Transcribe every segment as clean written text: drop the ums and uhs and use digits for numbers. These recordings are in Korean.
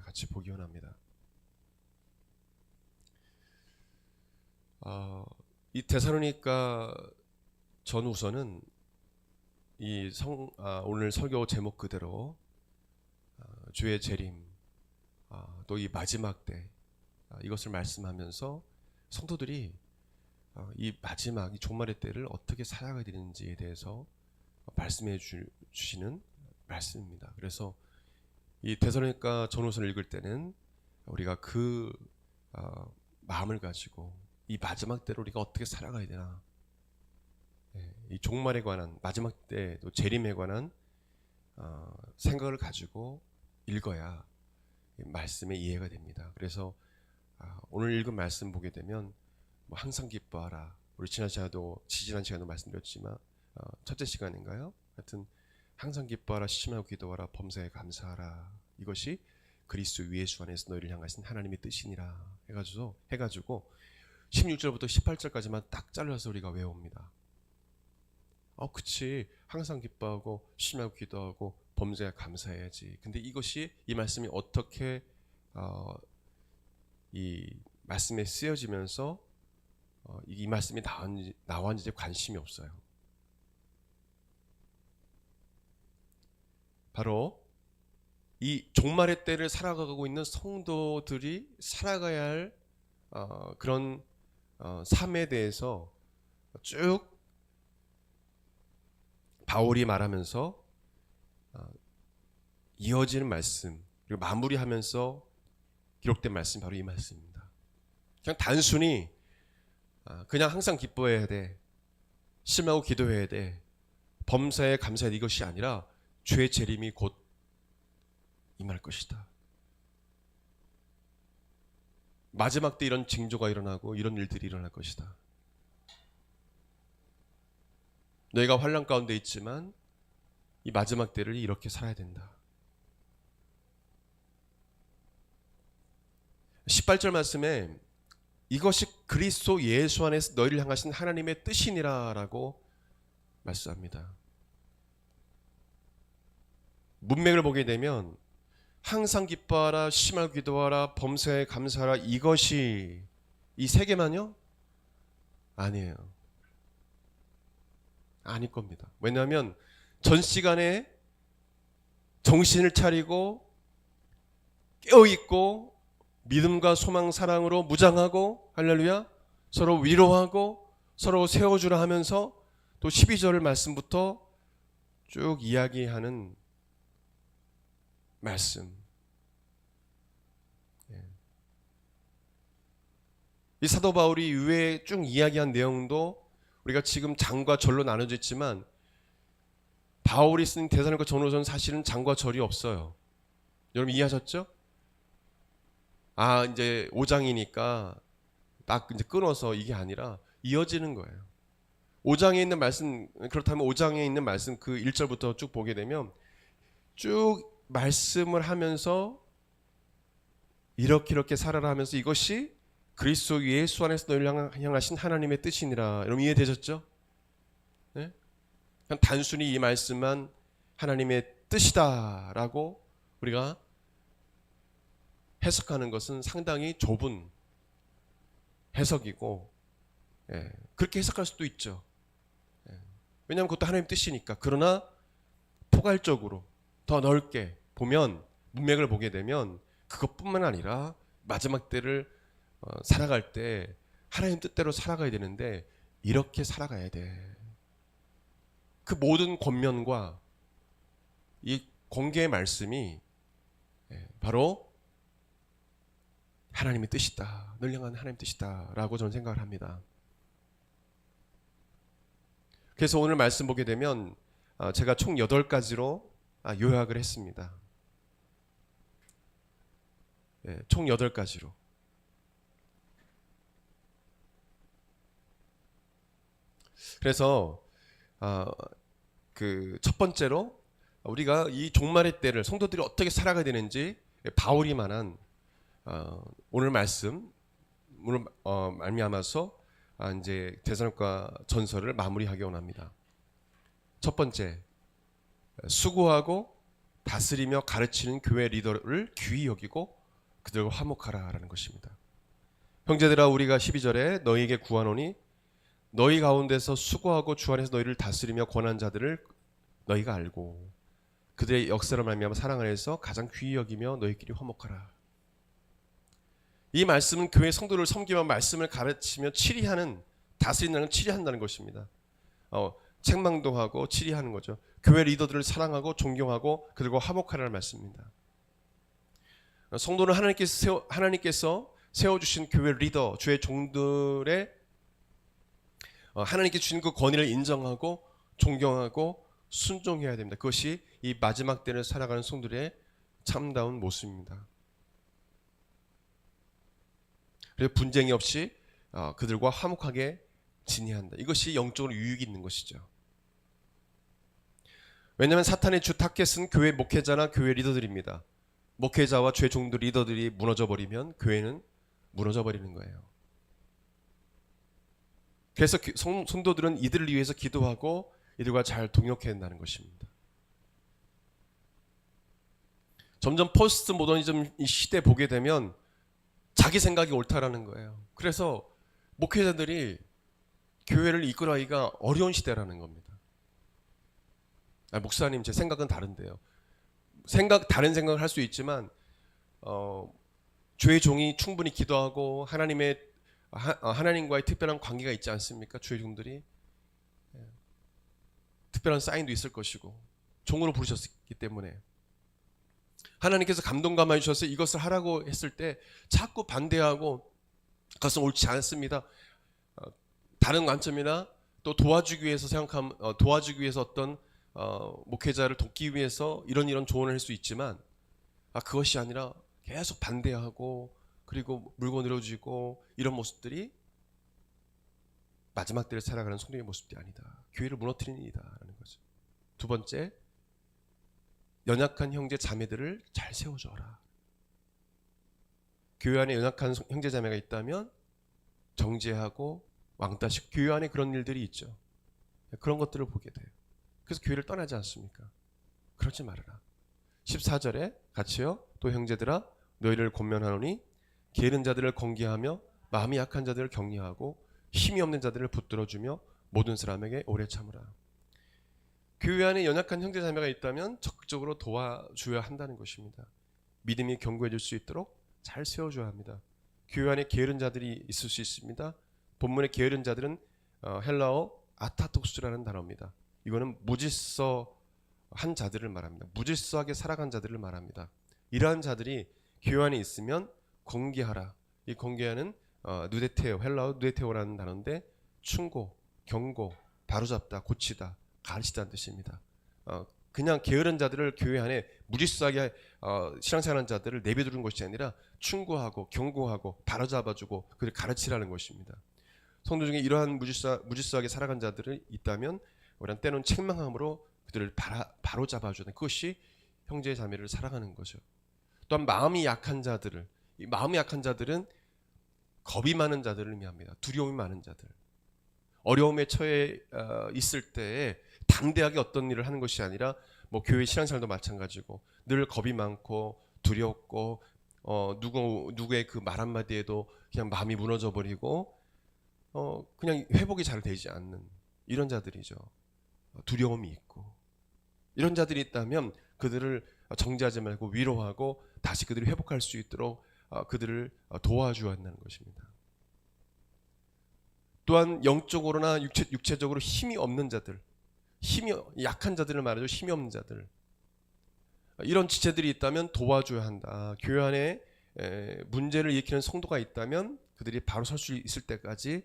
같이 보기 원합니다. 이 데살로니가 전후서는 오늘 설교 제목 그대로 주의 재림, 또 이 마지막 때 이것을 말씀하면서 성도들이 이 마지막 이 종말의 때를 어떻게 살아가야 되는지에 대해서 말씀해 주시는 말씀입니다. 그래서 이 데살로니가 전후서를 읽을 때는 우리가 그 마음을 가지고 이 마지막 때로 우리가 어떻게 살아가야 되나, 이 종말에 관한, 마지막 때 또 재림에 관한 생각을 가지고 읽어야 말씀의 이해가 됩니다. 그래서 오늘 읽은 말씀 보게 되면 항상 기뻐하라. 우리 지난 시간도 말씀드렸지만 첫째 시간인가요? 하여튼 항상 기뻐하라, 시심하고 기도하라, 범사에 감사하라. 이것이 그리스도 예수 안에서 너희를 향하신 하나님의 뜻이니라 해가지고 16절부터 18절까지만 딱 잘라서 우리가 외웁니다. 그치, 항상 기뻐하고 시심하고 기도하고 범사에 감사해야지. 근데 이 말씀이 어떻게 이 말씀에 쓰여지면서 이 말씀이 나왔는지 관심이 없어요. 바로 이 종말의 때를 살아가고 있는 성도들이 살아가야 할 그런 삶에 대해서 쭉 바울이 말하면서 이어지는 말씀, 그리고 마무리하면서 기록된 말씀이 바로 이 말씀입니다. 그냥 단순히 그냥 항상 기뻐해야 돼, 심하고 기도해야 돼, 범사에 감사해야 돼, 이것이 아니라 죄의 재림이 곧 임할 것이다. 마지막 때 이런 징조가 일어나고 이런 일들이 일어날 것이다. 너희가 환난 가운데 있지만 이 마지막 때를 이렇게 살아야 된다. 18절 말씀에 이것이 그리스도 예수 안에서 너희를 향하신 하나님의 뜻이니라 라고 말씀합니다. 문맥을 보게 되면 항상 기뻐하라, 심하고 기도하라, 범사에 감사하라, 이것이 이 세 개만요? 아니에요. 아닐 겁니다. 왜냐하면 전 시간에 정신을 차리고 깨어있고 믿음과 소망 사랑으로 무장하고, 할렐루야, 서로 위로하고 서로 세워주라 하면서 또 12절 말씀부터 쭉 이야기하는 말씀. 이 사도 바울이 이후에 쭉 이야기한 내용도 우리가 지금 장과 절로 나눠져 있지만 바울이 쓴 데살로니가 전후서는 사실은 장과 절이 없어요. 여러분 이해하셨죠? 이제 5장이니까 딱 이제 끊어서 이게 아니라 이어지는 거예요. 5장에 있는 말씀, 그렇다면 5장에 있는 말씀 그 1절부터 쭉 보게 되면 쭉 말씀을 하면서 이렇게 살아라 하면서 이것이 그리스도 예수 안에서 너희를 향하신 하나님의 뜻이니라. 여러분 이해되셨죠? 네? 그냥 단순히 이 말씀만 하나님의 뜻이다라고 우리가 해석하는 것은 상당히 좁은 해석이고, 그렇게 해석할 수도 있죠. 왜냐하면 그것도 하나님 뜻이니까. 그러나 포괄적으로 더 넓게 보면, 문맥을 보게 되면 그것뿐만 아니라 마지막 때를 살아갈 때 하나님 뜻대로 살아가야 되는데 이렇게 살아가야 돼. 그 모든 권면과 이 공개의 말씀이 바로 하나님의 뜻이다, 늘 향한 하나님의 뜻이다 라고 저는 생각을 합니다. 그래서 오늘 말씀 보게 되면 제가 총 8가지로 요약을 했습니다. 총 8가지로. 그래서 그 첫 번째로 우리가 이 종말의 때를 성도들이 어떻게 살아가야 되는지 바울이 말한 오늘 말씀으로 말미암아서 이제 데살로니가 전서를 마무리하기 원합니다. 첫 번째, 수고하고 다스리며 가르치는 교회 리더를 귀히 여기고 그들과 화목하라라는 것입니다. 형제들아 우리가 12절에 너희에게 구하노니 너희 가운데서 수고하고 주 안에서 너희를 다스리며 권한 자들을 너희가 알고 그들의 역사를 말미암아 사랑 안에서 가장 귀히 여기며 너희끼리 화목하라. 이 말씀은 교회 성도를 섬기며 말씀을 가르치며 치리하는, 다스린다는 건 치리한다는 것입니다. 책망도 하고 치리하는 거죠. 교회 리더들을 사랑하고 존경하고 그들과 화목하라는 말씀입니다. 성도는 하나님께서 세워주신 교회 리더, 주의 종들의 하나님께 주신 그 권위를 인정하고 존경하고 순종해야 됩니다. 그것이 이 마지막 때를 살아가는 성도들의 참다운 모습입니다. 그리고 분쟁이 없이 그들과 화목하게 지내한다. 이것이 영적으로 유익이 있는 것이죠. 왜냐하면 사탄의 주 타겟은 교회 목회자나 교회 리더들입니다. 목회자와 죄 종들 리더들이 무너져 버리면 교회는 무너져 버리는 거예요. 그래서 성도들은 이들을 위해서 기도하고 이들과 잘 동역해야 한다는 것입니다. 점점 포스트 모더니즘 이 시대 보게 되면 자기 생각이 옳다라는 거예요. 그래서 목회자들이 교회를 이끌어가기가 어려운 시대라는 겁니다. 목사님 제 생각은 다른데요. 다른 생각을 할 수 있지만 주의 종이 충분히 기도하고 하나님과의 특별한 관계가 있지 않습니까? 주의 종들이 특별한 사인도 있을 것이고 종으로 부르셨기 때문에 하나님께서 감동감화 주셔서 이것을 하라고 했을 때 자꾸 반대하고 그것은 옳지 않습니다. 다른 관점이나 또 도와주기 위해서 도와주기 위해서 어떤 목회자를 돕기 위해서 이런 조언을 할 수 있지만 그것이 아니라 계속 반대하고 그리고 물고 늘어지고 이런 모습들이 마지막 때를 살아가는 성도의 모습이 아니다. 교회를 무너뜨리는 일이다라는 거죠. 두 번째, 연약한 형제 자매들을 잘 세워줘라. 교회 안에 연약한 형제 자매가 있다면 정죄하고 왕따식, 교회 안에 그런 일들이 있죠. 그런 것들을 보게 돼요. 그래서 교회를 떠나지 않습니까? 그러지 말아라. 14절에 같이요. 또 형제들아 너희를 권면하노니 게으른 자들을 건기하며 마음이 약한 자들을 격려하고 힘이 없는 자들을 붙들어주며 모든 사람에게 오래 참으라. 교회 안에 연약한 형제 자매가 있다면 적극적으로 도와줘야 한다는 것입니다. 믿음이 견고해질 수 있도록 잘 세워줘야 합니다. 교회 안에 게으른 자들이 있을 수 있습니다. 본문의 게으른 자들은 헬라어 아타톡스라는 단어입니다. 이거는 무질서한 자들을 말합니다. 무질서하게 살아간 자들을 말합니다. 이러한 자들이 교회 안에 있으면 건기하라. 이 건기하는 누데테오, 헬라어 누데테오라는 단어인데 충고, 경고, 바로잡다, 고치다, 가르치다는 뜻입니다. 그냥 게으른 자들을 교회 안에 무질서하게 신앙생활하는 자들을 내버려두는 것이 아니라 충고하고 경고하고 바로잡아주고 그를 가르치라는 것입니다. 성도 중에 이러한 무질서하게 살아간 자들이 있다면 우리는 때로는 책망함으로 그들을 바로잡아주는 그것이 형제 자매를 사랑하는 거죠. 또한 마음이 약한 자들을, 이 마음이 약한 자들은 겁이 많은 자들을 의미합니다. 두려움이 많은 자들, 어려움에 처해 있을 때에 담대하게 어떤 일을 하는 것이 아니라 교회 신앙생활도 마찬가지고 늘 겁이 많고 두렵고 누구의 그 말 한마디에도 그냥 마음이 무너져 버리고 그냥 회복이 잘 되지 않는 이런 자들이죠. 두려움이 있고 이런 자들이 있다면 그들을 정죄하지 말고 위로하고 다시 그들이 회복할 수 있도록 그들을 도와줘야 한다는 것입니다. 또한 영적으로나 육체적으로 힘이 없는 자들, 힘이 약한 자들을 말하죠. 힘이 없는 자들, 이런 지체들이 있다면 도와줘야 한다. 교회 안에 문제를 일으키는 성도가 있다면 그들이 바로 설 수 있을 때까지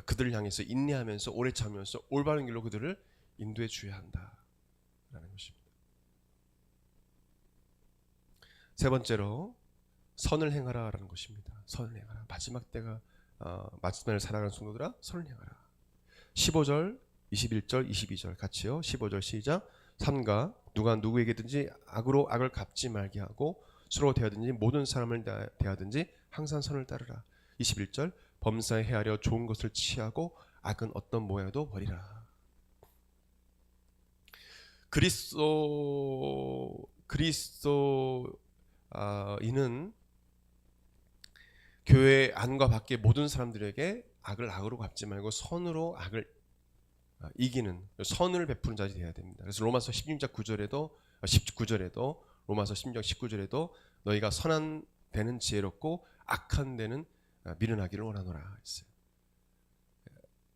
그들을 향해서 인내하면서 오래 참으면서 올바른 길로 그들을 인도해 줘야 한다라는 것입니다. 세 번째로 선을 행하라라는 것입니다. 선을 행하라. 마지막 때가 마지막을 살아가는 성도들아 선을 행하라. 15절, 21절, 22절 같이요. 15절 시작. 삼가 누가 누구에게든지 악으로 악을 갚지 말게 하고 서로 대하든지 모든 사람을 대하든지 항상 선을 따르라. 21절 범사에 헤아려 좋은 것을 취하고 악은 어떤 모양도 버리라. 그리스도인은 교회 안과 밖의 모든 사람들에게 악을 악으로 갚지 말고 선으로 악을 이기는, 선을 베푸는 자들이 되어야 됩니다. 그래서 로마서 16장 19절에도 로마서 16장 19절에도 너희가 선한 데는 지혜롭고 악한 데는 미련하기를 원하노라 했어요.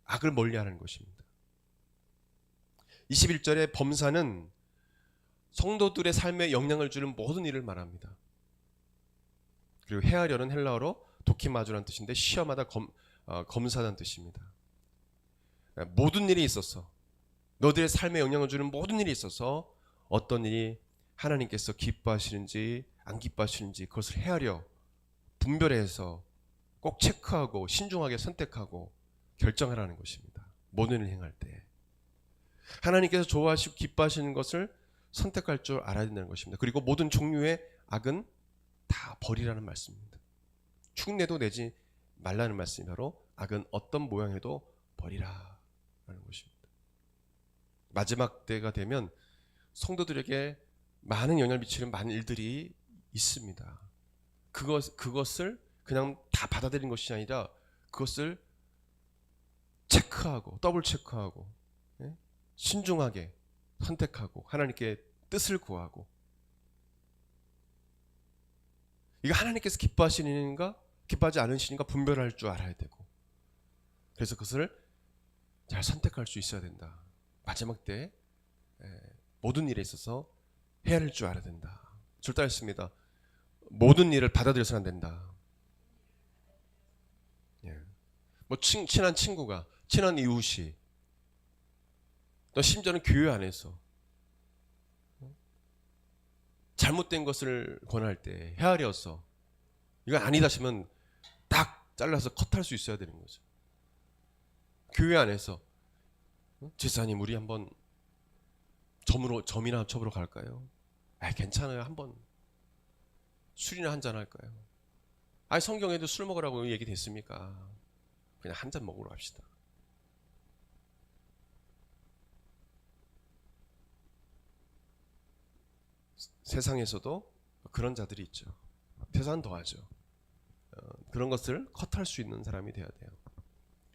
악을 멀리하는 것입니다. 21절에 범사는 성도들의 삶에 영향을 주는 모든 일을 말합니다. 그리고 헤아려는 헬라어로 도키마주라는 뜻인데 시험하다, 검사하다는 뜻입니다. 모든 일이 있어서, 너들의 삶에 영향을 주는 모든 일이 있어서 어떤 일이 하나님께서 기뻐하시는지 안 기뻐하시는지 그것을 헤아려 분별해서 꼭 체크하고 신중하게 선택하고 결정하라는 것입니다. 모든 일을 행할 때 하나님께서 좋아하시고 기뻐하시는 것을 선택할 줄 알아야 된다는 것입니다. 그리고 모든 종류의 악은 다 버리라는 말씀입니다. 흉내도 내지 말라는 말씀이 바로 악은 어떤 모양에도 버리라 라는 것입니다. 마지막 때가 되면 성도들에게 많은 영향을 미치는 많은 일들이 있습니다. 그것을 그냥 다 받아들이는 것이 아니라 그것을 체크하고 더블 체크하고 신중하게 선택하고 하나님께 뜻을 구하고, 이거 하나님께서 기뻐하시는가 기뻐하지 않으시는가 분별할 줄 알아야 되고, 그래서 그것을 잘 선택할 수 있어야 된다. 마지막 때 모든 일에 있어서 헤아릴 줄 알아야 된다. 절대 했습니다. 모든 일을 받아들여서는 안 된다. 뭐 친한 친구가, 친한 이웃이, 또 심지어는 교회 안에서 잘못된 것을 권할 때 헤아려서 이건 아니다 싶으면 딱 잘라서 컷할 수 있어야 되는 거죠. 교회 안에서 집사님 우리 한번 점이나 쳐보러 갈까요? 괜찮아요. 한번 술이나 한잔 할까요? 성경에도 술 먹으라고 얘기 됐습니까? 그냥 한잔 먹으러 갑시다. 세상에서도 그런 자들이 있죠. 세상은 더하죠. 그런 것을 컷할 수 있는 사람이 되어야 돼요.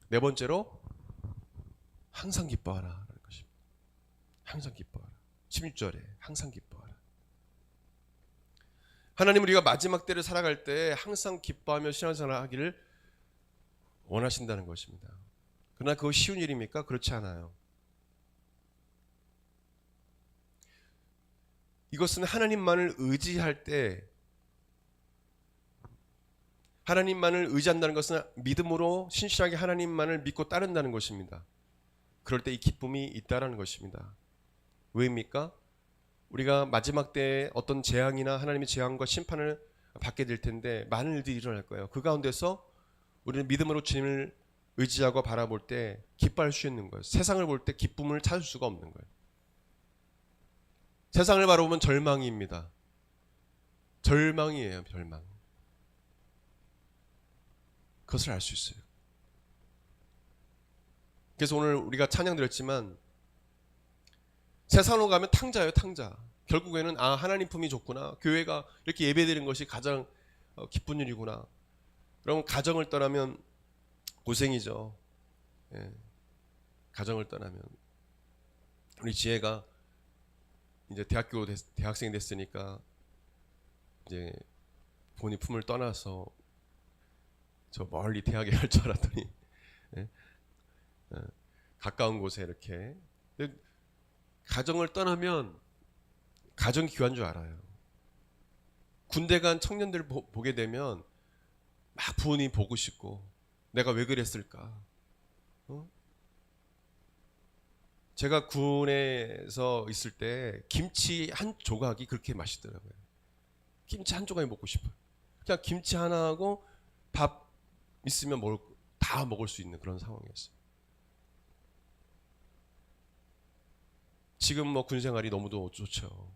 네 번째로 항상 기뻐하라 라는 것입니다. 항상 기뻐하라. 16절에 항상 기뻐하라. 하나님 우리가 마지막 때를 살아갈 때 항상 기뻐하며 신앙생활을 하기를 원하신다는 것입니다. 그러나 그거 쉬운 일입니까? 그렇지 않아요. 이것은 하나님만을 의지할 때, 하나님만을 의지한다는 것은 믿음으로 신실하게 하나님만을 믿고 따른다는 것입니다. 그럴 때 이 기쁨이 있다라는 것입니다. 왜입니까? 우리가 마지막 때에 어떤 재앙이나 하나님의 재앙과 심판을 받게 될 텐데 많은 일들이 일어날 거예요. 그 가운데서 우리는 믿음으로 주님을 의지하고 바라볼 때 기뻐할 수 있는 거예요. 세상을 볼 때 기쁨을 찾을 수가 없는 거예요. 세상을 바라보면 절망입니다. 절망이에요. 절망. 그것을 알 수 있어요. 그래서 오늘 우리가 찬양 드렸지만 세상으로 가면 탕자예요. 탕자. 결국에는 하나님 품이 좋구나. 교회가 이렇게 예배드리는 것이 가장 기쁜 일이구나. 그러면 가정을 떠나면 고생이죠. 가정을 떠나면 우리 지혜가 이제 대학생이 됐으니까 이제 본인 품을 떠나서 저 멀리 대학에 갈 줄 알았더니 가까운 곳에 이렇게. 가정을 떠나면 가정이 귀한 줄 알아요. 군대 간 청년들 보게 되면 막 부모님 보고 싶고 내가 왜 그랬을까. 제가 군에서 있을 때 김치 한 조각이 그렇게 맛있더라고요. 김치 한 조각이 먹고 싶어요. 그냥 김치 하나하고 밥 있으면 다 먹을 수 있는 그런 상황이었어요. 지금 뭐 군생활이 너무도 좋죠.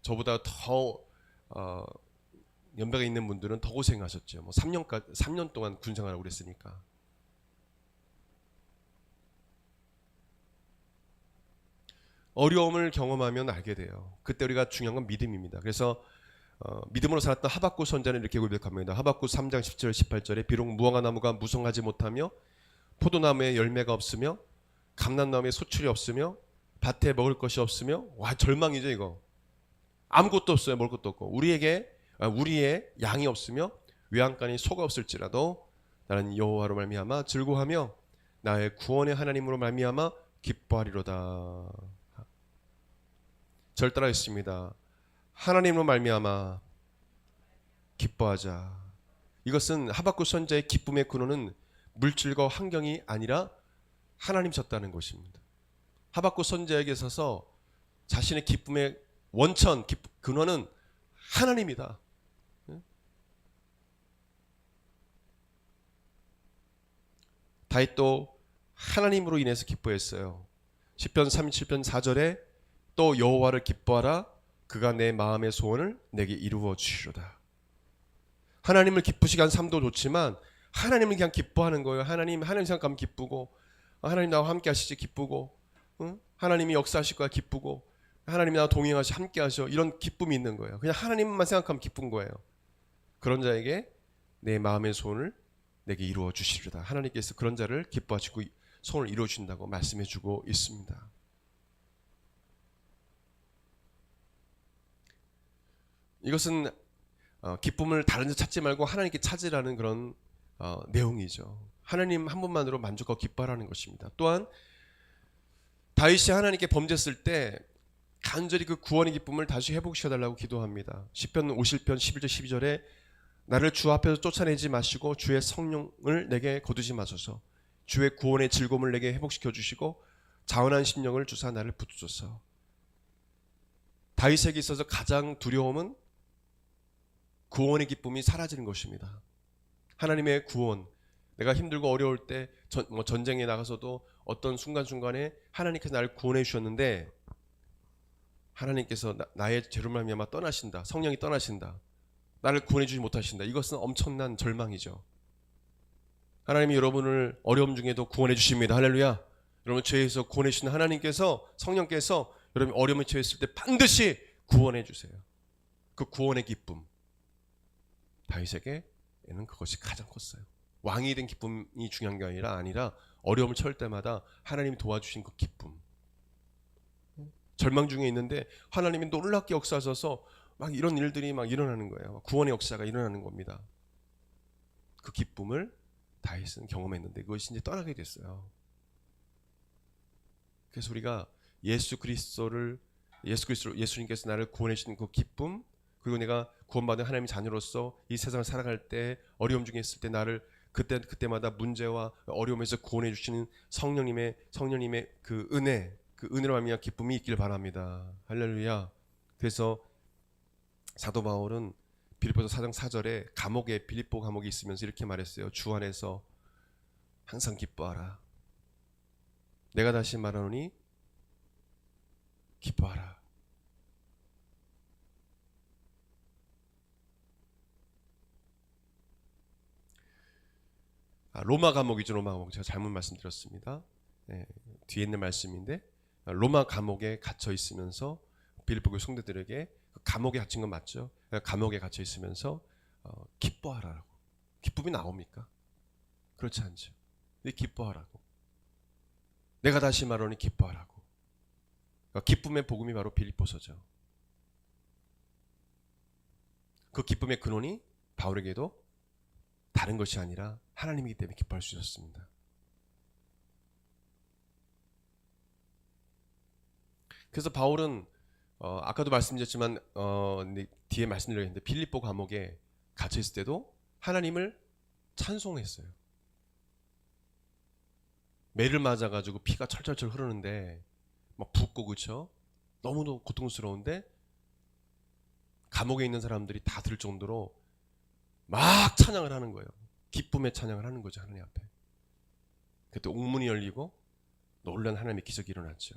저보다 더 연배가 있는 분들은 더 고생하셨죠. 뭐 3년 동안 군생활을 그랬으니까. 어려움을 경험하면 알게 돼요. 그때 우리가 중요한 건 믿음입니다. 그래서 믿음으로 살았던 하박국 선자는 이렇게 고백합니다. 하박국 3장 10절 18절에 비록 무화과 나무가 무성하지 못하며 포도나무에 열매가 없으며 감람나무에 소출이 없으며 밭에 먹을 것이 없으며, 와, 절망이죠 이거. 아무것도 없어요. 먹을 것도 없고 우리의 양이 없으며 외양간에 소가 없을지라도 나는 여호와로 말미암아 즐거워하며 나의 구원의 하나님으로 말미암아 기뻐하리로다. 절 따라했습니다. 하나님으로 말미암아 기뻐하자. 이것은 하박국 선자의 기쁨의 근원은 물질과 환경이 아니라 하나님이셨다는 것입니다. 하박국 선자에게 있어서 자신의 기쁨의 원천, 근원은 하나님이다. 다윗도 하나님으로 인해서 기뻐했어요. 시편 37편 4절에 또 여호와를 기뻐하라, 그가 내 마음의 소원을 내게 이루어 주시로다. 하나님을 기쁘시게 한 삶도 좋지만 하나님을 그냥 기뻐하는 거예요. 하나님 생각하면 기쁘고, 하나님 나와 함께 하시지 기쁘고, 하나님이 역사하실 거야 기쁘고, 하나님이 나와 동행하시 함께 하셔, 이런 기쁨이 있는 거예요. 그냥 하나님만 생각하면 기쁜 거예요. 그런 자에게 내 마음의 소원을 내게 이루어 주시리로다. 하나님께서 그런 자를 기뻐하시고 소원을 이루어 주신다고 말씀해 주고 있습니다. 이것은 기쁨을 다른 데 찾지 말고 하나님께 찾으라는 그런 내용이죠. 하나님 한 분만으로 만족하고 기뻐하라는 것입니다. 또한 다윗이 하나님께 범죄했을 때 간절히 그 구원의 기쁨을 다시 회복시켜달라고 기도합니다. 시편 50편 11절 12절에 나를 주 앞에서 쫓아내지 마시고 주의 성령을 내게 거두지 마소서. 주의 구원의 즐거움을 내게 회복시켜 주시고 자원한 심령을 주사 나를 붙드소서. 다윗에게 있어서 가장 두려움은 구원의 기쁨이 사라지는 것입니다. 하나님의 구원, 내가 힘들고 어려울 때 전쟁에 나가서도 어떤 순간순간에 하나님께서 나를 구원해 주셨는데 하나님께서 나의 죄로 말미암아 떠나신다, 성령이 떠나신다, 나를 구원해 주지 못하신다. 이것은 엄청난 절망이죠. 하나님이 여러분을 어려움 중에도 구원해 주십니다. 할렐루야. 여러분 죄에서 구원해 주시는 하나님께서, 성령께서 여러분이 어려움에 처했을 때 반드시 구원해 주세요. 그 구원의 기쁨, 다윗에게는 그것이 가장 컸어요. 왕이 된 기쁨이 중요한 게 아니라 어려움을 처할 때마다 하나님이 도와주신 그 기쁨. 절망 중에 있는데 하나님이 놀랍게 역사하셔서 막 이런 일들이 막 일어나는 거예요. 구원의 역사가 일어나는 겁니다. 그 기쁨을 다윗은 경험했는데 그것이 이제 떠나게 됐어요. 그래서 우리가 예수님께서 나를 구원해 주신 그 기쁨, 그리고 내가 구원받은 하나님의 자녀로서 이 세상을 살아갈 때 어려움 중에 있을 때 나를 그때마다 문제와 어려움에서 구원해 주시는 성령님의 그 은혜로 말미암아 기쁨이 있길 바랍니다. 할렐루야. 그래서 사도 바울은 빌립보서 4장 4절에 빌립보 감옥에 있으면서 이렇게 말했어요. 주 안에서 항상 기뻐하라. 내가 다시 말하노니 기뻐하라. 로마 감옥이죠. 로마 감옥. 제가 잘못 말씀드렸습니다. 네, 뒤에 있는 말씀인데 로마 감옥에 갇혀 있으면서 빌립보 교회 성도들에게, 감옥에 갇힌 건 맞죠? 감옥에 갇혀 있으면서 기뻐하라고. 기쁨이 나옵니까? 그렇지 않죠. 근데 기뻐하라고. 내가 다시 말하니 기뻐하라고. 기쁨의 복음이 바로 빌립보서죠. 그 기쁨의 근원이 바울에게도 다른 것이 아니라 하나님이기 때문에 기뻐할 수 있었습니다. 그래서 바울은 아까도 말씀드렸지만 뒤에 말씀드렸는데 빌립보 감옥에 갇혀 있을 때도 하나님을 찬송했어요. 매를 맞아가지고 피가 철철철 흐르는데 막 붓고, 그렇죠? 너무도 고통스러운데 감옥에 있는 사람들이 다 들을 정도로 막 찬양을 하는 거예요. 기쁨의 찬양을 하는 거죠, 하나님 앞에. 그때 옥문이 열리고 놀란 하나님의 기적이 일어났죠.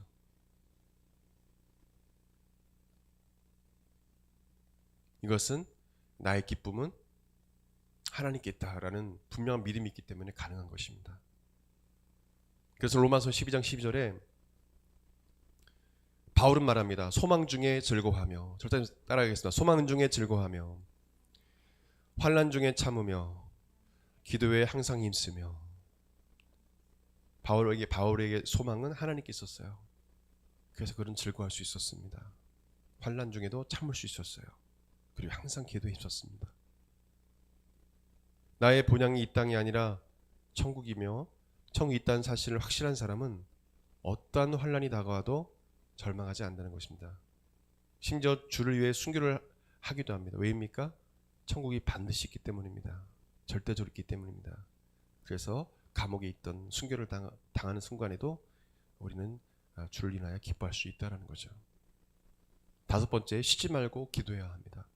이것은 나의 기쁨은 하나님께 있다라는 분명한 믿음이 있기 때문에 가능한 것입니다. 그래서 로마서 12장 12절에 바울은 말합니다. 소망 중에 즐거워하며, 절대 따라하겠습니다. 소망 중에 즐거워하며, 환난 중에 참으며, 기도에 항상 힘쓰며. 바울에게 소망은 하나님께 있었어요. 그래서 그는 즐거워할 수 있었습니다. 환난 중에도 참을 수 있었어요. 그리고 항상 기도에 힘썼습니다. 나의 본향이 이 땅이 아니라 천국이며 천국이 있다는 사실을 확실한 사람은 어떠한 환난이 다가와도 절망하지 않는다는 것입니다. 심지어 주를 위해 순교를 하기도 합니다. 왜입니까? 천국이 반드시 있기 때문입니다. 절대적으로 있기 때문입니다. 그래서 감옥에 있던 순교를 당하는 순간에도 우리는 주를 인하여 기뻐할 수 있다는 거죠. 다섯 번째, 쉬지 말고 기도해야 합니다.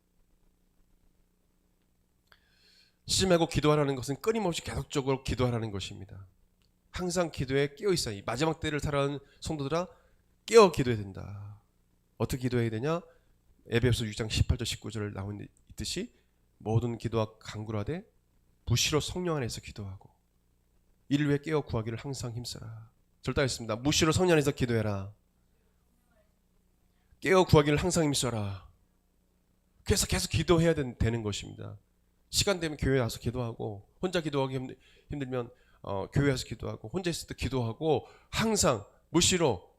쉬지 말고 기도하라는 것은 끊임없이 계속적으로 기도하라는 것입니다. 항상 기도에 깨어 있어야, 이 마지막 때를 살아가는 성도들아 깨어 기도해야 된다. 어떻게 기도해야 되냐? 에베소서 6장 18절 19절 나온 있듯이 모든 기도와 간구하되 무시로 성령 안에서 기도하고 이를 위해 깨어 구하기를 항상 힘써라. 절단했습니다. 무시로 성령 안에서 기도해라. 깨어 구하기를 항상 힘써라. 그래서 계속 기도해야 되는 것입니다. 시간 되면 교회 와서 기도하고, 혼자 기도하기 힘들면 교회 와서 기도하고, 혼자 있을 때 기도하고, 항상 무시로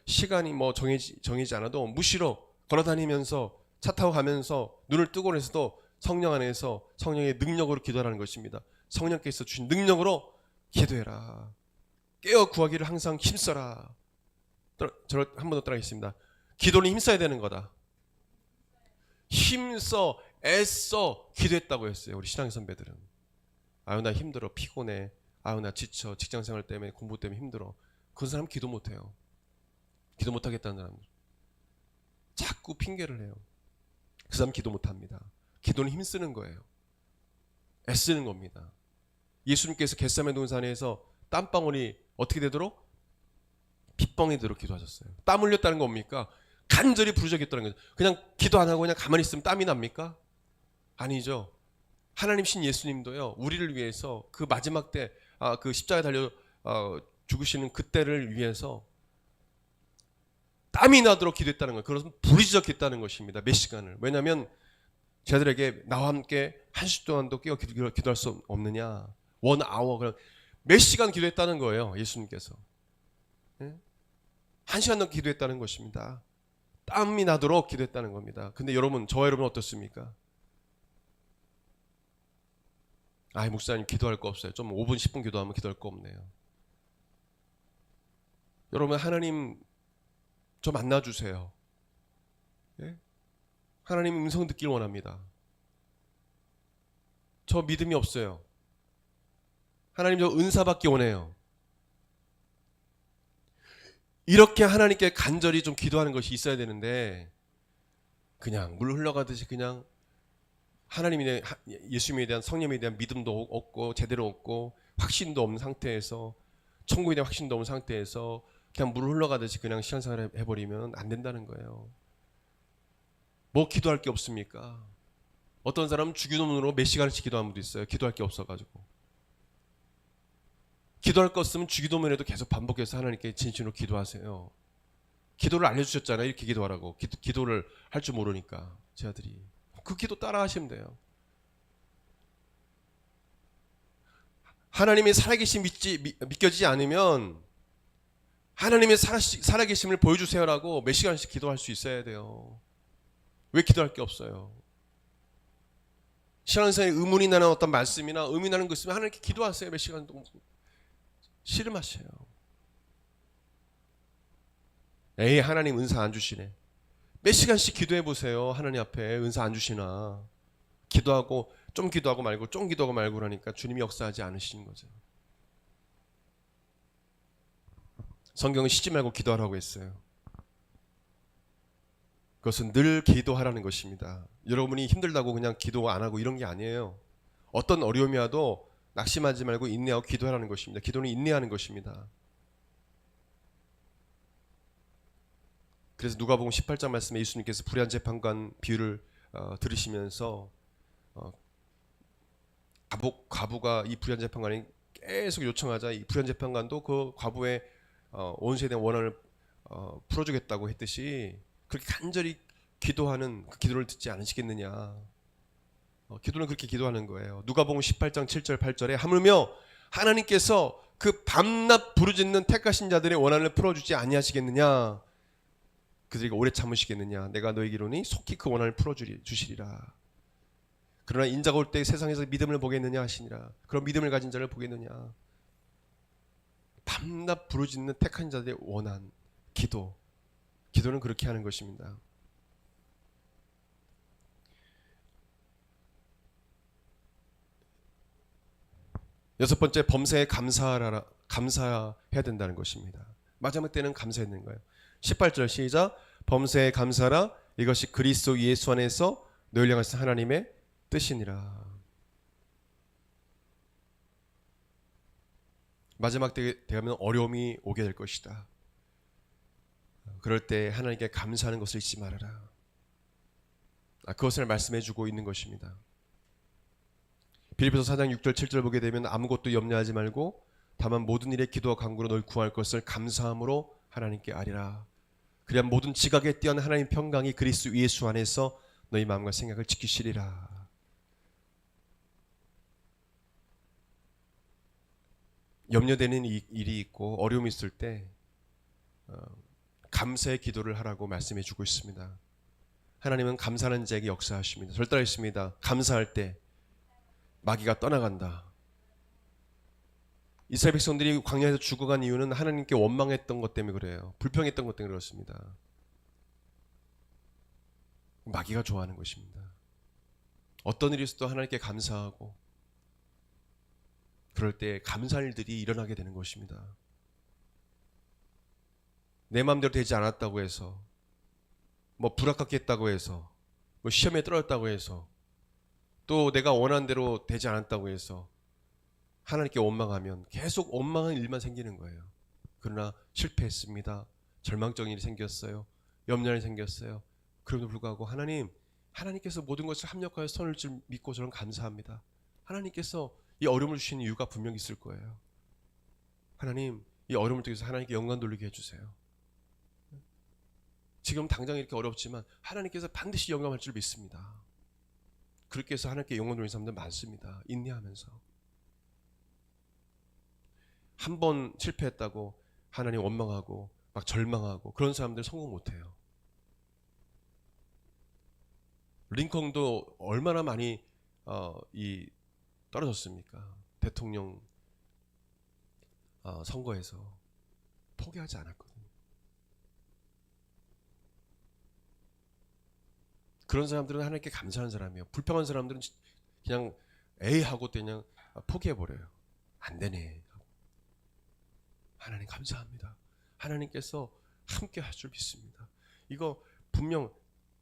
시간이 뭐 정해지 않아도 무시로 걸어다니면서 차 타고 가면서 눈을 뜨고 해서도 성령 안에서 성령의 능력으로 기도하라는 것입니다. 성령께서 주신 능력으로 기도해라. 깨어 구하기를 항상 힘써라. 저를 한 번 더 따라하겠습니다. 기도는 힘써야 되는 거다. 힘써 애써 기도했다고 했어요. 우리 신앙 선배들은. 아유 나 힘들어, 피곤해, 아유 나 지쳐, 직장생활 때문에, 공부 때문에 힘들어. 그런 사람 기도 못해요. 기도 못하겠다는 사람 자꾸 핑계를 해요. 그 사람 기도 못합니다. 기도는 힘쓰는 거예요. 애쓰는 겁니다. 예수님께서 겟세마네 동산에서 땀방울이 어떻게 되도록? 핏방울이 되도록 기도하셨어요. 땀 흘렸다는 건 뭡니까? 간절히 부르짖었다는 거죠. 그냥 기도 안 하고 그냥 가만히 있으면 땀이 납니까? 아니죠. 하나님 신 예수님도요, 우리를 위해서 그 마지막 때, 그 십자가에 달려 죽으시는 그때를 위해서 땀이 나도록 기도했다는 거예요. 그것은 부르짖었겠다는 것입니다. 몇 시간을. 왜냐하면 저들에게 나와 함께 한 시 동안도 깨어 기도할 수 없느냐. 1 hour, 그냥 몇 시간 기도했다는 거예요. 예수님께서. 한 시간도 기도했다는 것입니다. 땀이 나도록 기도했다는 겁니다. 근데 여러분, 저와 여러분 어떻습니까? 아이 목사님 기도할 거 없어요. 좀 5분 10분 기도하면 기도할 거 없네요. 여러분, 하나님 저 만나주세요. 예? 하나님 음성 듣길 원합니다. 저 믿음이 없어요. 하나님 저 은사 받기 원해요. 이렇게 하나님께 간절히 좀 기도하는 것이 있어야 되는데, 그냥 물 흘러가듯이 그냥 하나님에, 예수님에 대한, 성령에 대한 믿음도 없고 제대로 없고 확신도 없는 상태에서, 천국에 대한 확신도 없는 상태에서 그냥 물 흘러가듯이 그냥 신앙생활 해버리면 안 된다는 거예요. 뭐 기도할 게 없습니까? 어떤 사람은 주기도문으로 몇 시간씩 기도하는 분도 있어요. 기도할 게 없어가지고. 기도할 거 없으면 주기도문에도 계속 반복해서 하나님께 진심으로 기도하세요. 기도를 알려주셨잖아요. 이렇게 기도하라고. 기도를 할 줄 모르니까 제 아들이. 그 기도 따라 하시면 돼요. 하나님의 살아계심 믿겨지지 않으면 하나님의 살아계심을 보여주세요라고 몇 시간씩 기도할 수 있어야 돼요. 왜 기도할 게 없어요? 신앙생활에 의문이 나는 어떤 말씀이나 의미 나는 것 있으면 하나님께 기도하세요. 몇 시간 동안. 씨름하세요. 에이 하나님 은사 안 주시네. 몇 시간씩 기도해 보세요. 하나님 앞에 은사 안 주시나. 기도하고 좀 기도하고 말고 좀 기도하고 말고 그러니까 주님이 역사하지 않으시는 거죠. 성경은 쉬지 말고 기도하라고 했어요. 그것은 늘 기도하라는 것입니다. 여러분이 힘들다고 그냥 기도 안 하고 이런 게 아니에요. 어떤 어려움이 와도 낙심하지 말고 인내하고 기도하라는 것입니다. 기도는 인내하는 것입니다. 그래서 누가복음 18장 말씀에 예수님께서 불의한 재판관 비유를 들으시면서 과부가 이 불의한 재판관이 계속 요청하자 이 불의한 재판관도 그 과부의 원수에 대한 원한을 풀어주겠다고 했듯이 그렇게 간절히 기도하는 그 기도를 듣지 않으시겠느냐. 기도는 그렇게 기도하는 거예요. 누가복음 18장 7절 8절에 하물며 하나님께서 그 밤낮 부르짖는 택하신 자들의 원한을 풀어주지 아니하시겠느냐. 그들이 오래 참으시겠느냐. 내가 너에게 이르노니 속히 그 원한을 풀어주시리라. 그러나 인자가 올 때 세상에서 믿음을 보겠느냐 하시니라. 그런 믿음을 가진 자를 보겠느냐. 밤낮 부르짖는 택한 자들의 원한, 기도는 그렇게 하는 것입니다. 여섯 번째, 범사에 감사해야 된다는 것입니다. 마지막 때는 감사했는 거예요. 18절 시작. 범사에 감사하라. 이것이 그리스도 예수 안에서 너희를 향하신 하나님의 뜻이니라. 마지막 때에 되면 어려움이 오게 될 것이다. 그럴 때 하나님께 감사하는 것을 잊지 말아라. 그것을 말씀해 주고 있는 것입니다. 빌립보서 4장 6절 7절 보게 되면 아무것도 염려하지 말고 다만 모든 일에 기도와 간구로 널 구할 것을 감사함으로 하나님께 아리라. 그래야 모든 지각에 뛰어난 하나님 평강이 그리스도 예수 안에서 너희 마음과 생각을 지키시리라. 염려되는 일이 있고 어려움이 있을 때 감사의 기도를 하라고 말씀해 주고 있습니다. 하나님은 감사하는 자에게 역사하십니다. 절대하십니다. 감사할 때 마귀가 떠나간다. 이스라엘 백성들이 광야에서 죽어간 이유는 하나님께 원망했던 것 때문에 그래요. 불평했던 것 때문에 그렇습니다. 마귀가 좋아하는 것입니다. 어떤 일이 있어도 하나님께 감사하고 그럴 때 감사할 일들이 일어나게 되는 것입니다. 내 마음대로 되지 않았다고 해서 뭐 불합격했다고 했다고 해서 뭐 시험에 떨어졌다고 해서 또 내가 원하는 대로 되지 않았다고 해서 하나님께 원망하면 계속 원망한 일만 생기는 거예요. 그러나 실패했습니다. 절망적인 일이 생겼어요. 염려가 생겼어요. 그럼에도 불구하고 하나님께서 모든 것을 합력하여 선을 줄 믿고 저는 감사합니다. 하나님께서 이 어려움을 주시는 이유가 분명히 있을 거예요. 하나님, 이 어려움을 통해서 하나님께 영광 돌리게 해주세요. 지금 당장 이렇게 어렵지만 하나님께서 반드시 영광할 줄 믿습니다. 그렇게 해서 하나님께 영광 돌리는 사람들 많습니다. 인내하면서. 한 번 실패했다고 하나님 원망하고 막 절망하고 그런 사람들 성공 못해요. 링컨도 얼마나 많이 떨어졌습니까? 대통령 선거에서 포기하지 않았거든요. 그런 사람들은 하나님께 감사하는 사람이에요. 불평한 사람들은 그냥 에이 하고 그냥 포기해버려요. 안 되네. 하나님 감사합니다. 하나님께서 함께 할 줄 믿습니다. 이거 분명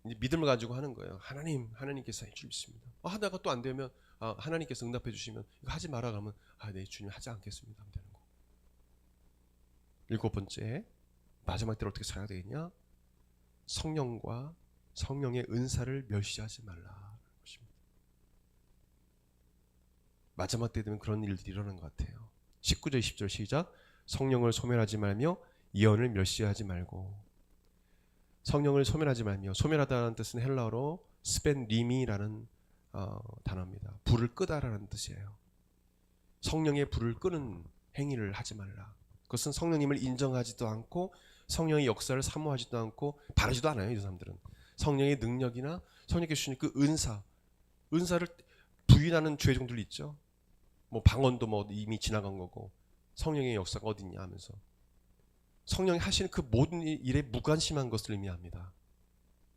믿음을 가지고 하는 거예요. 하나님께서 할 줄 믿습니다. 하다가 또 안 되면 하나님께서 응답해 주시면 이거 하지 마라 그러면 네 주님 하지 않겠습니다 하면 되는 거. 일곱 번째, 마지막 때로 어떻게 살아야 되겠냐? 성령과 성령의 은사를 멸시하지 말라. 마지막 때 되면 그런 일들이 일어나는 것 같아요. 19절 20절 시작. 성령을 소멸하지 말며 예언을 멸시하지 말고. 성령을 소멸하지 말며, 소멸하다는 뜻은 헬라어로 스펜리미라는 단어입니다. 불을 끄다라는 뜻이에요. 성령의 불을 끄는 행위를 하지 말라. 그것은 성령님을 인정하지도 않고 성령의 역사를 사모하지도 않고 바라지도 않아요. 이 사람들은 성령의 능력이나 성령께서 주신 그 은사를 부인하는 죄종들 있죠. 뭐 방언도 뭐 이미 지나간 거고 성령의 역사가 어딨냐 하면서 성령이 하시는 그 모든 일에 무관심한 것을 의미합니다.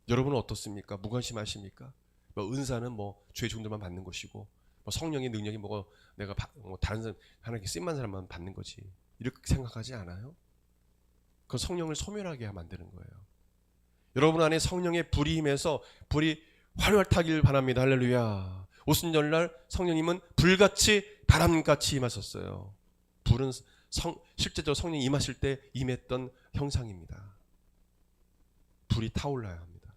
여러분은 어떻습니까? 무관심하십니까? 뭐 은사는 뭐 죄종들만 받는 것이고 뭐 성령의 능력이 뭐 내가 뭐 다른 사람 하나님께 쓰임만 사람만 받는 거지 이렇게 생각하지 않아요? 그 성령을 소멸하게 만드는 거예요. 여러분 안에 성령의 불이 임해서 불이 활활 타길 바랍니다. 할렐루야. 오순절날 성령님은 불같이 바람같이 임하셨어요. 불은 실제적으로 성령이 임하실 때 임했던 형상입니다. 불이 타올라야 합니다.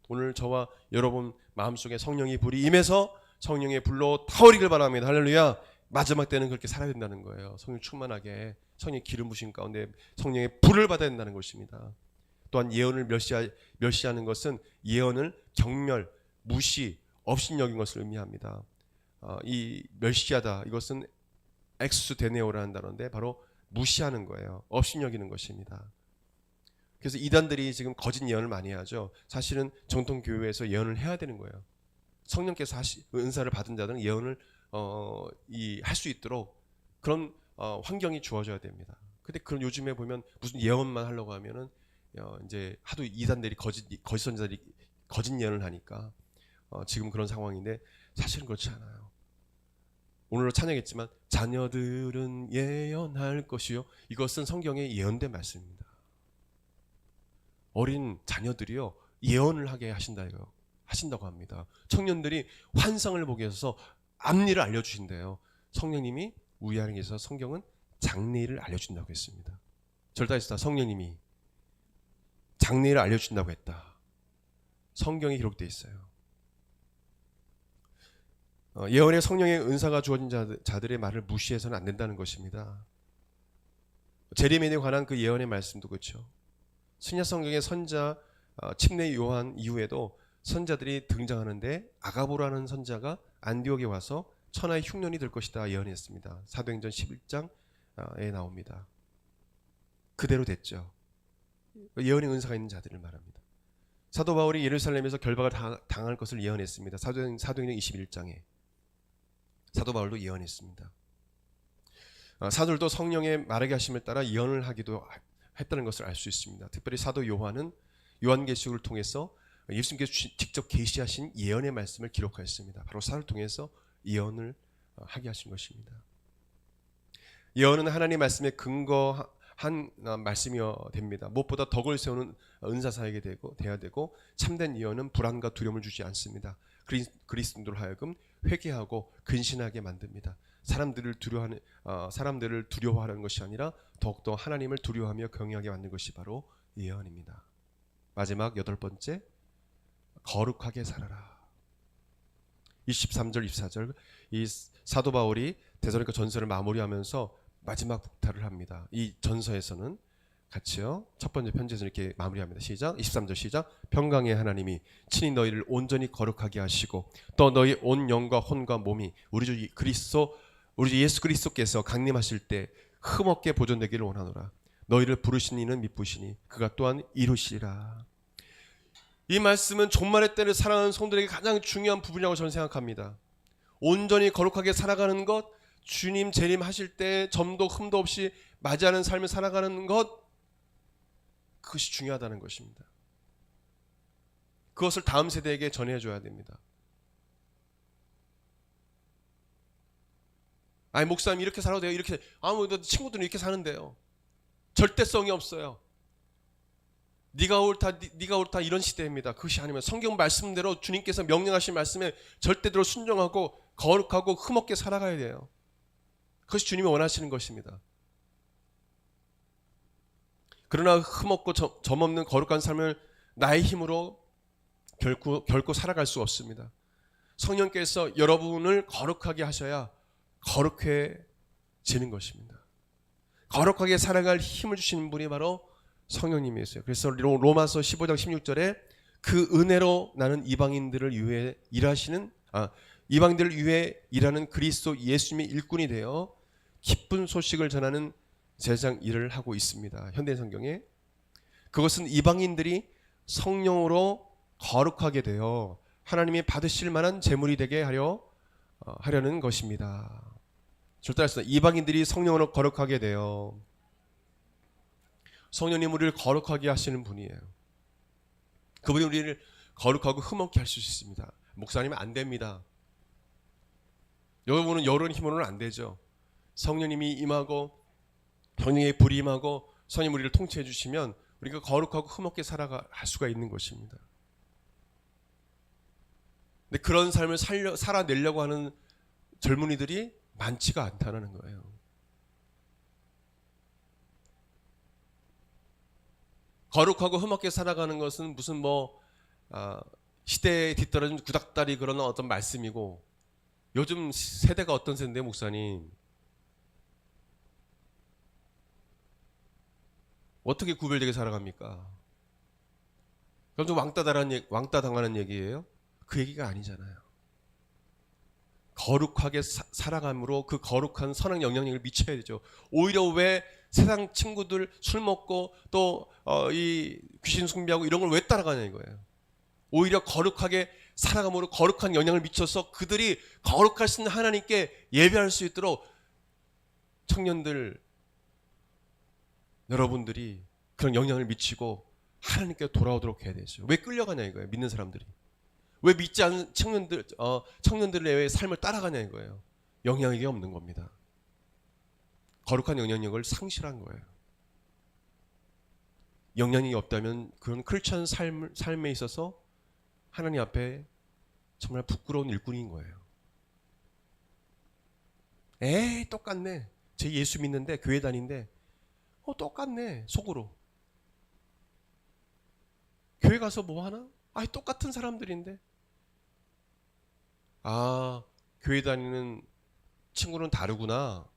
오늘 저와 여러분 마음속에 성령의 불이 임해서 성령의 불로 타오르길 바랍니다. 할렐루야. 마지막 때는 그렇게 살아야 된다는 거예요. 성령 충만하게 성령의 기름 부신 가운데 성령의 불을 받아야 된다는 것입니다. 또한 예언을 멸시하는 것은 예언을 경멸, 무시, 업신여긴 것을 의미합니다. 이 멸시하다, 이것은 엑스데네오라는 단어인데 바로 무시하는 거예요. 업신여기는 것입니다. 그래서 이단들이 지금 거짓 예언을 많이 하죠. 사실은 정통 교회에서 예언을 해야 되는 거예요. 성령께서 은사를 받은 자들은 예언을 할 수 있도록 그런 환경이 주어져야 됩니다. 근데 그런 요즘에 보면 무슨 예언만 하려고 하면은 이제 하도 이단들이 거짓 선지자들이 거짓 예언을 하니까 지금 그런 상황인데 사실은 그렇지 않아요. 오늘로 찬양했지만 자녀들은 예언할 것이요. 이것은 성경의 예언된 말씀입니다. 어린 자녀들이요 예언을 하게 하신다고 합니다. 청년들이 환상을 보게 해서 앞일을 알려주신대요. 성령님이 우리하는 게 있어서 성경은 장래일을 알려준다고 했습니다. 절다했다. 성령님이 장래일을 알려준다고 했다. 성경에 기록되어 있어요. 예언의 성령의 은사가 주어진 자들의 말을 무시해서는 안 된다는 것입니다. 제레미야에 관한 그 예언의 말씀도 그렇죠. 신약 성경의 선자 침례 요한 이후에도 선자들이 등장하는데 아가보라는 선자가 안디옥에 와서 천하의 흉년이 될 것이다 예언했습니다. 사도행전 11장에 나옵니다. 그대로 됐죠. 예언의 은사가 있는 자들을 말합니다. 사도 바울이 예루살렘에서 결박을 당할 것을 예언했습니다. 사도행전 21장에 사도 바울도 예언했습니다. 사도들도 성령의 말하게 하심을 따라 예언을 하기도 했다는 것을 알 수 있습니다. 특별히 사도 요한은 요한계시록을 통해서 예수님께서 직접 계시하신 예언의 말씀을 기록하였습니다. 바로 사도를 통해서 예언을 하게 하신 것입니다. 예언은 하나님의 말씀에 근거한 말씀이어야 됩니다. 무엇보다 덕을 세우는 은사사에게 돼야 되고 참된 예언은 불안과 두려움을 주지 않습니다. 그리스도인들 하여금 회개하고 근신하게 만듭니다. 사람들을 두려워하는 것이 아니라 더욱더 하나님을 두려워하며 경외하게 만든 것이 바로 예언입니다. 마지막 8번째, 거룩하게 살아라. 23절 24절 이 사도 바울이 데살로니가 전서를 마무리하면서 마지막 북탈을 합니다. 이 전서에서는 같이요. 첫 번째 편지에서 이렇게 마무리합니다. 시작. 23절 시작. 평강의 하나님이 친히 너희를 온전히 거룩하게 하시고 또 너희 온 영과 혼과 몸이 우리 주 예수 그리스도께서 강림하실 때 흠없게 보존되기를 원하노라. 너희를 부르신 이는 미쁘시니 그가 또한 이루시리라. 이 말씀은 종말의 때를 살아가는 성도들에게 가장 중요한 부분이라고 저는 생각합니다. 온전히 거룩하게 살아가는 것, 주님 재림하실 때 점도 흠도 없이 맞이하는 삶을 살아가는 것, 그것이 중요하다는 것입니다. 그것을 다음 세대에게 전해줘야 됩니다. 아니 목사님 이렇게 살아도 돼요. 이렇게 친구들은 이렇게 사는데요. 절대성이 없어요. 네가 옳다 이런 시대입니다. 그것이 아니면 성경 말씀대로 주님께서 명령하신 말씀에 절대대로 순종하고 거룩하고 흠없게 살아가야 돼요. 그것이 주님이 원하시는 것입니다. 그러나 흠없고 점없는 거룩한 삶을 나의 힘으로 결코 살아갈 수 없습니다. 성령께서 여러분을 거룩하게 하셔야 거룩해지는 것입니다. 거룩하게 살아갈 힘을 주시는 분이 바로 성령님이세요. 그래서 로마서 15장 16절에 그 은혜로 나는 이방인들을 위해 일하는 그리스도 예수님의 일꾼이 되어 기쁜 소식을 전하는 제장 일을 하고 있습니다. 현대 성경에 그것은 이방인들이 성령으로 거룩하게 되어 하나님이 받으실 만한 제물이 되게 하려는 것입니다. 절대로 이방인들이 성령으로 거룩하게 되어 성령님 우리를 거룩하게 하시는 분이에요. 그분이 우리를 거룩하고 흠없게 할 수 있습니다. 목사님은 안 됩니다. 여러분은 여론 힘으로는 안 되죠. 성령님이 임하고 성령의 불이 임하고 성령 우리를 통치해 주시면 우리가 거룩하고 흠없게 살아갈 수가 있는 것입니다. 근데 그런 삶을 살아내려고 하는 젊은이들이 많지가 않다는 거예요. 거룩하고 흠없게 살아가는 것은 무슨 시대에 뒤떨어진 구닥다리 그런 어떤 말씀이고 요즘 세대가 어떤 세대인데 목사님? 어떻게 구별되게 살아갑니까? 그럼 좀 왕따 당하는 얘기예요? 그 얘기가 아니잖아요. 거룩하게 살아감으로 그 거룩한 선한 영향력을 미쳐야 되죠. 오히려 왜 세상 친구들 술 먹고 또 이 귀신 숭배하고 이런 걸 왜 따라가냐 이거예요. 오히려 거룩하게 살아감으로 거룩한 영향을 미쳐서 그들이 거룩하신 하나님께 예배할 수 있도록 청년들 여러분들이 그런 영향을 미치고 하나님께 돌아오도록 해야 되죠. 왜 끌려가냐 이거예요. 믿는 사람들이. 왜 믿지 않는 청년들의 삶을 따라가냐 이거예요. 영향력이 없는 겁니다. 거룩한 영향력을 상실한 거예요. 영향력이 없다면 그런 크리스천 삶에 있어서 하나님 앞에 정말 부끄러운 일꾼인 거예요. 에이 똑같네. 제 예수 믿는데 교회 다니는데 똑같네 속으로. 교회 가서 뭐 하나? 똑같은 사람들인데. 교회 다니는 친구는 다르구나.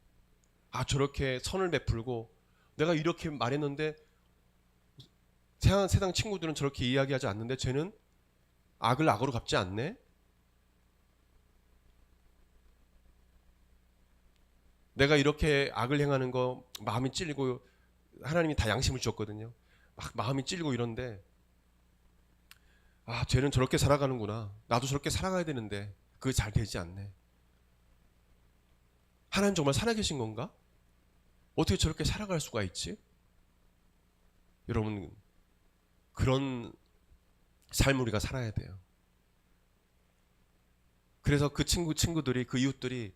저렇게 선을 베풀고 내가 이렇게 말했는데 세상 친구들은 저렇게 이야기하지 않는데 쟤는 악을 악으로 갚지 않네. 내가 이렇게 악을 행하는 거 마음이 찔리고 하나님이 다 양심을 주었거든요. 막 마음이 찔리고 이런데 쟤는 저렇게 살아가는구나. 나도 저렇게 살아가야 되는데 그게 잘 되지 않네. 하나님 정말 살아계신 건가? 어떻게 저렇게 살아갈 수가 있지? 여러분 그런 삶을 우리가 살아야 돼요. 그래서 그 친구들이 그 이웃들이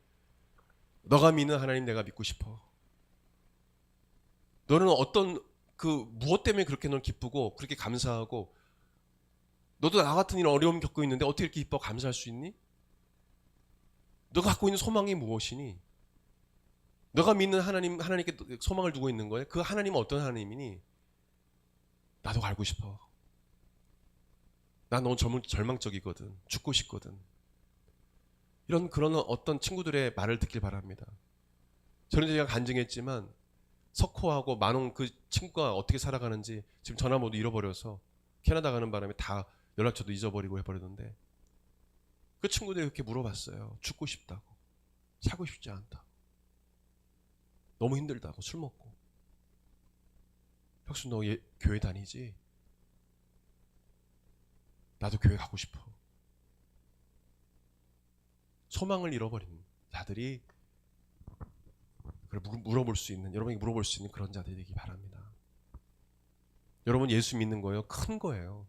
너가 믿는 하나님 내가 믿고 싶어. 너는 어떤 무엇 때문에 그렇게 넌 기쁘고 그렇게 감사하고 너도 나 같은 이런 어려움 겪고 있는데 어떻게 이렇게 기뻐 감사할 수 있니? 너가 갖고 있는 소망이 무엇이니? 너가 믿는 하나님께 소망을 두고 있는 거예요. 그 하나님은 어떤 하나님이니? 나도 알고 싶어. 난 너무 절망적이거든. 죽고 싶거든. 그런 어떤 친구들의 말을 듣길 바랍니다. 저는 제가 간증했지만 석호하고 만홍 그 친구가 어떻게 살아가는지 지금 전화 모두 잃어버려서 캐나다 가는 바람에 다 연락처도 잊어버리고 해버렸는데 그 친구들이 그렇게 물어봤어요. 죽고 싶다고. 살고 싶지 않다고. 너무 힘들다고. 술 먹고. 혁수 너 교회 다니지? 나도 교회 가고 싶어. 소망을 잃어버린 자들이 물어볼 수 있는, 여러분이 물어볼 수 있는 그런 자들이 되기 바랍니다. 여러분 예수 믿는 거예요. 큰 거예요.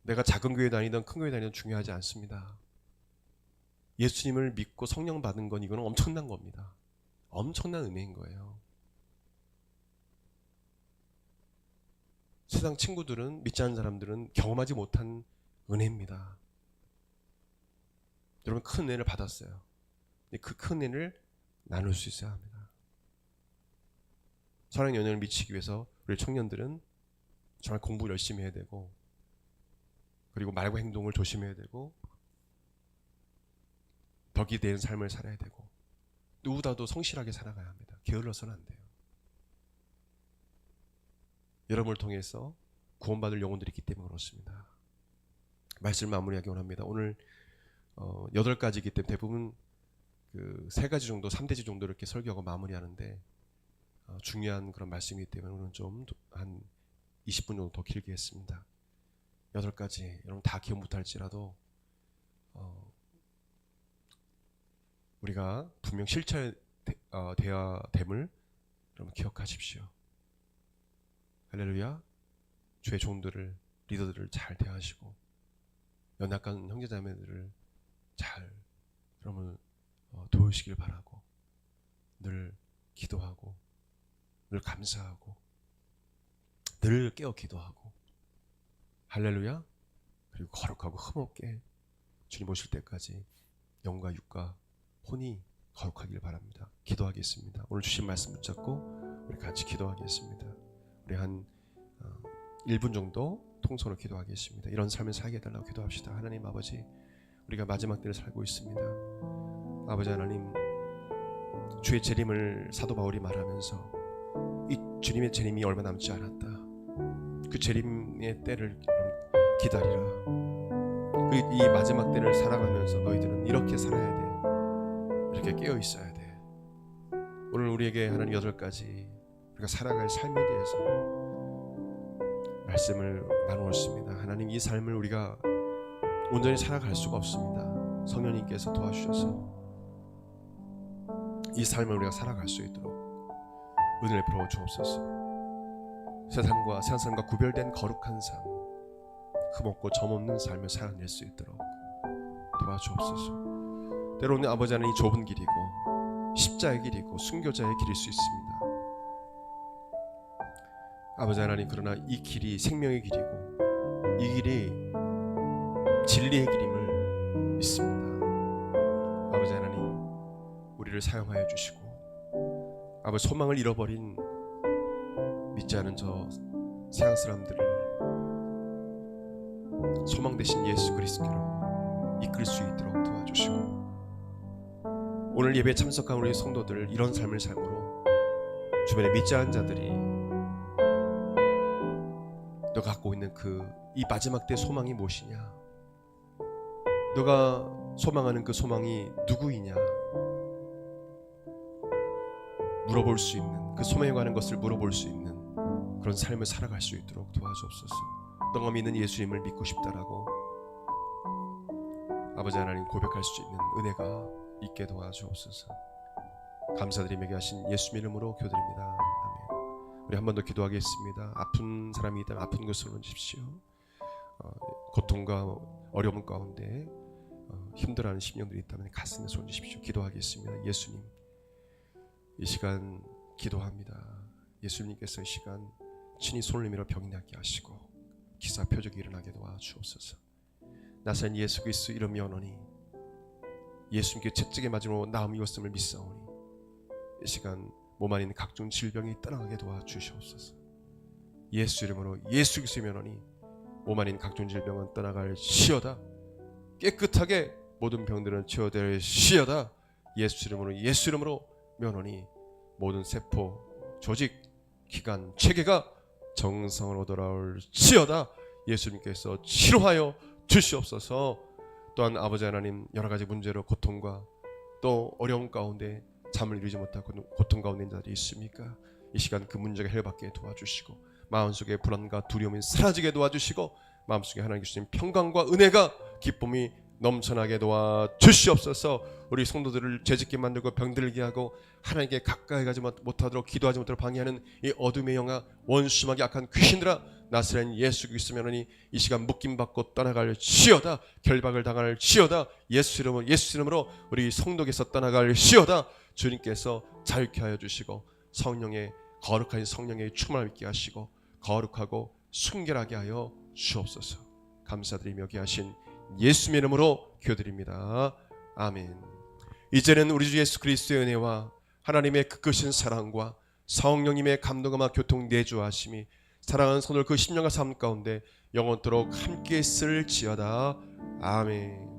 내가 작은 교회 다니든 큰 교회 다니든 중요하지 않습니다. 예수님을 믿고 성령 받은 건 이거는 엄청난 겁니다. 엄청난 은혜인 거예요. 세상 친구들은, 믿지 않는 사람들은 경험하지 못한 은혜입니다. 여러분 큰 은혜를 받았어요. 그 큰 은혜를 나눌 수 있어야 합니다. 사랑의 연연을 미치기 위해서 우리 청년들은 정말 공부를 열심히 해야 되고, 그리고 말과 행동을 조심해야 되고, 덕이 되는 삶을 살아야 되고, 누구보다도 성실하게 살아가야 합니다. 게을러서는 안 돼요. 여러분을 통해서 구원받을 영혼들이 있기 때문에 그렇습니다. 말씀을 마무리하기 원합니다. 오늘 8가지이기 때문에 대부분 그 3가지 정도, 3대지 정도 이렇게 설교하고 마무리하는데 중요한 그런 말씀이기 때문에 오늘은 좀 한 20분 정도 더 길게 했습니다. 8가지 여러분 다 기억 못할지라도 우리가 분명 실천되어야 됨을 여러분 기억하십시오. 할렐루야. 주의 종들을, 리더들을 잘 대하시고 연약한 형제자매들을 잘 여러분 도우시길 바라고, 늘 기도하고 늘 감사하고 늘 깨어 기도하고, 할렐루야. 그리고 거룩하고 흠없게 주님 오실 때까지 영과 육과 혼이 거룩하길 바랍니다. 기도하겠습니다. 오늘 주신 말씀 붙잡고 우리 같이 기도하겠습니다. 우리 한 1분 정도 통성으로 기도하겠습니다. 이런 삶을 살게 해달라고 기도합시다. 하나님 아버지, 우리가 마지막 때를 살고 있습니다. 아버지 하나님, 주의 재림을 사도 바울이 말하면서 이 주님의 재림이 얼마 남지 않았다. 그 재림의 때를 기다리라. 이 마지막 때를 살아가면서 너희들은 이렇게 살아야 돼. 이렇게 깨어 있어야 돼. 오늘 우리에게 하나님 8가지 우리가 살아갈 삶에 대해서 말씀을 나누었습니다. 하나님, 이 삶을 우리가 온전히 살아갈 수가 없습니다. 성령님께서 도와주셔서 이 삶을 우리가 살아갈 수 있도록 은혜를 베풀어 주옵소서. 세상 사람과 구별된 거룩한 삶, 흠없고 점없는 삶을 살아낼 수 있도록 도와주옵소서. 때로는 아버지 하나님, 이 좁은 길이고 십자의 길이고 순교자의 길일 수 있습니다. 아버지 하나님, 그러나 이 길이 생명의 길이고 이 길이 진리의 길임을 믿습니다. 아버지 하나님, 우리를 사용하여 주시고 아버지, 소망을 잃어버린 믿지 않은 저 세상 사람들을 소망 대신 예수 그리스도로 이끌 수 있도록 도와주시고, 오늘 예배에 참석한 우리 성도들 이런 삶을 삶으로 주변에 믿지 않은 자들이 너가 갖고 있는 이 마지막 때 소망이 무엇이냐, 너가 소망하는 그 소망이 누구이냐 물어볼 수 있는, 그 소망에 관한 것을 물어볼 수 있는 그런 삶을 살아갈 수 있도록 도와주옵소서. 너가 믿는 예수님을 믿고 싶다라고 아버지 하나님 고백할 수 있는 은혜가 있게 도와주옵소서. 감사드리며 하신 예수님 이름으로 기도드립니다. 아멘. 우리 한 번 더 기도하겠습니다. 아픈 사람이 있다면 아픈 것을 얹으십시오. 고통과 어려움 가운데 힘들어하는 심령들이 있다면 가슴에 손 얹으십시오. 기도하겠습니다. 예수님, 이 시간 기도합니다. 예수님께서 이 시간 친히 손을 내밀어 병이 낫게 하시고 기사 표적이 일어나게 도와주옵소서. 나사렛 예수 그리스도 이름 명하노니 예수님께 채찍에 맞음으로 나음이 왔음을 믿사오니 이 시간 몸 안에 있는 각종 질병이 떠나가게 도와주시옵소서. 예수 이름으로 예수 그리스도 명하노니 몸 안에 있는 각종 질병은 떠나갈 시어다. 깨끗하게 모든 병들은 치유될 시어다. 예수 이름으로 명하노니 모든 세포, 조직, 기관, 체계가 정상으로 돌아올 시어다. 예수님께서 치료하여 주시옵소서. 또한 아버지 하나님, 여러 가지 문제로 고통과 또 어려움 가운데 잠을 이루지 못하고 고통 가운데 있는 자들이 있습니까? 이 시간 그 문제가 해결받게 도와주시고 마음속에 불안과 두려움이 사라지게 도와주시고 마음속에 하나님 주신 평강과 은혜가 기쁨이 넘쳐나게 도와주시옵소서. 우리 성도들을 죄짓게 만들고 병들게 하고 하나님께 가까이 가지 못하도록 기도하지 못하도록 방해하는 이 어둠의 영아, 원수막이 악한 귀신들아, 나사렛 예수 그리스도면은 이 시간 묶임받고 떠나갈 시어다. 결박을 당할 시어다. 예수 이름으로 우리 성도께서 떠나갈 시어다. 주님께서 자유케 하여 주시고 성령의 거룩한 성령의 충만을 있게 하시고 거룩하고 순결하게 하여 주옵소서. 감사드리며 여기 하신 예수님의 이름으로 기도드립니다. 아멘. 이제는 우리 주 예수 그리스도의 은혜와 하나님의 그 크신 사랑과 성령님의 감동과 교통 내주하심이 사랑하는 성도들 그 10년과 삶 가운데 영원토록 함께 있을지어다. 아멘.